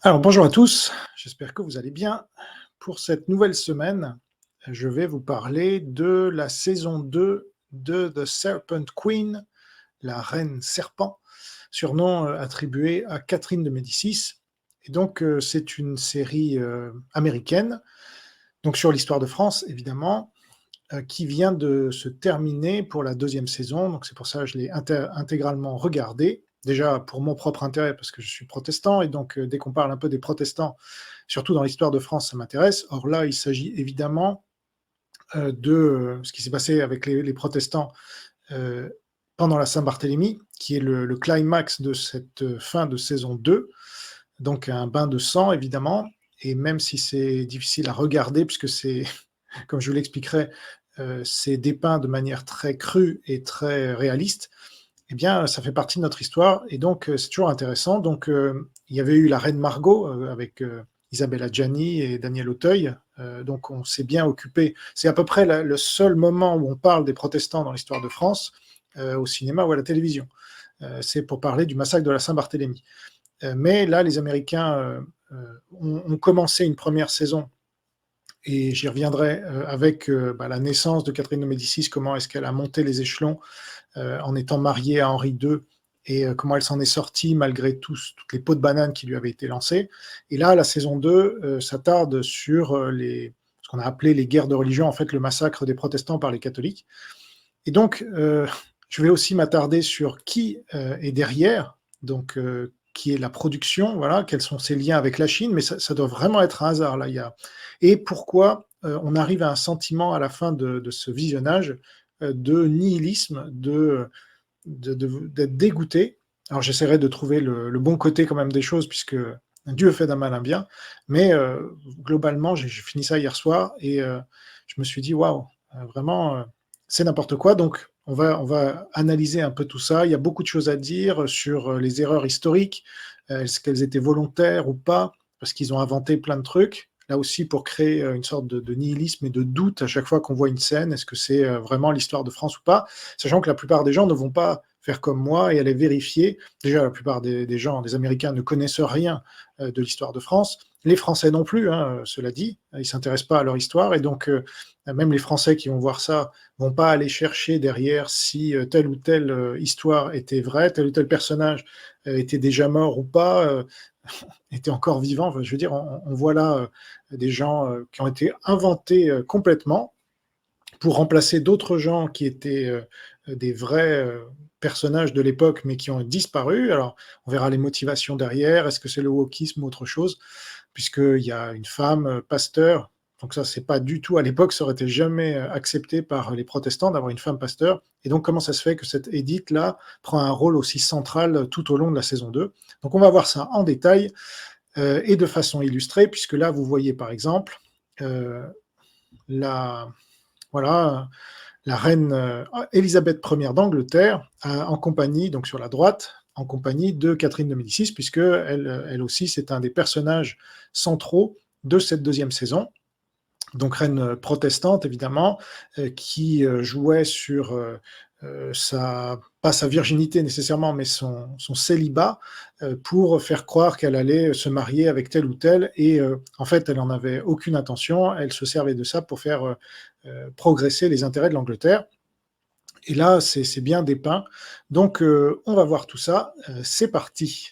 Alors bonjour à tous, j'espère que vous allez bien. Pour cette nouvelle semaine, je vais vous parler de la saison 2 de The Serpent Queen, la reine serpent, surnom attribué à Catherine de Médicis. Et donc c'est une série américaine, donc sur l'histoire de France évidemment, qui vient de se terminer pour la deuxième saison. Donc c'est pour ça que je l'ai intégralement regardée. Déjà pour mon propre intérêt, parce que je suis protestant, et donc dès qu'on parle un peu des protestants, surtout dans l'histoire de France, ça m'intéresse. Or là, il s'agit évidemment de ce qui s'est passé avec les protestants euh, pendant la Saint-Barthélemy, qui est le climax de cette fin de saison 2. Donc un bain de sang, évidemment, et même si c'est difficile à regarder, puisque c'est, comme je vous l'expliquerai, c'est dépeint de manière très crue et très réaliste, eh bien, ça fait partie de notre histoire, et donc c'est toujours intéressant. Donc, il y avait eu la reine Margot avec Isabelle Adjani et Daniel Auteuil, donc on s'est bien occupé. C'est à peu près le seul moment où on parle des protestants dans l'histoire de France, au cinéma ou à la télévision. C'est pour parler du massacre de la Saint-Barthélemy. Mais là, les Américains ont commencé une première saison, et j'y reviendrai avec la naissance de Catherine de Médicis, comment est-ce qu'elle a monté les échelons en étant mariée à Henri II, et comment elle s'en est sortie malgré toutes les pots de banane qui lui avaient été lancés. Et là, la saison 2 s'attarde sur ce qu'on a appelé les guerres de religion, en fait le massacre des protestants par les catholiques. Et donc, je vais aussi m'attarder sur qui est derrière, donc qui est la production, voilà, quels sont ses liens avec la Chine, mais ça doit vraiment être un hasard là. Et pourquoi on arrive à un sentiment à la fin de ce visionnage de nihilisme, d'être dégoûté. Alors j'essaierai de trouver le bon côté quand même des choses, puisque Dieu fait d'un mal un bien, mais globalement, j'ai fini ça hier soir, et je me suis dit, waouh, vraiment, c'est n'importe quoi. Donc on va analyser un peu tout ça. Il y a beaucoup de choses à dire sur les erreurs historiques, est-ce qu'elles étaient volontaires ou pas, parce qu'ils ont inventé plein de trucs. Là aussi, pour créer une sorte de nihilisme et de doute à chaque fois qu'on voit une scène, est-ce que c'est vraiment l'histoire de France ou pas, sachant que la plupart des gens ne vont pas faire comme moi et aller vérifier. Déjà, la plupart des gens, des Américains, ne connaissent rien de l'histoire de France. Les Français non plus, hein, cela dit, ils ne s'intéressent pas à leur histoire, et donc même les Français qui vont voir ça vont pas aller chercher derrière si telle ou telle histoire était vraie, tel ou tel personnage était déjà mort ou pas, était encore vivant. Enfin, je veux dire, on voit là des gens qui ont été inventés complètement pour remplacer d'autres gens qui étaient des vrais personnages de l'époque, mais qui ont disparu. Alors, on verra les motivations derrière. Est-ce que c'est le wokisme ou autre chose? Puisqu'il y a une femme pasteur. Donc ça, c'est pas du tout, à l'époque, ça aurait été jamais accepté par les protestants d'avoir une femme pasteur. Et donc, comment ça se fait que cette Édith-là prend un rôle aussi central tout au long de la saison 2? Donc, on va voir ça en détail et de façon illustrée, puisque là, vous voyez, par exemple, euh, la, voilà, la reine Élisabeth Ier d'Angleterre, en compagnie, donc sur la droite, en compagnie de Catherine de Médicis, puisque elle aussi, c'est un des personnages centraux de cette deuxième saison. Donc reine protestante, évidemment, qui jouait sur pas sa virginité nécessairement, mais son célibat, pour faire croire qu'elle allait se marier avec tel ou tel, et en fait, elle n'en avait aucune intention, elle se servait de ça pour faire progresser les intérêts de l'Angleterre. Et là, c'est bien dépeint. Donc, on va voir tout ça. C'est parti.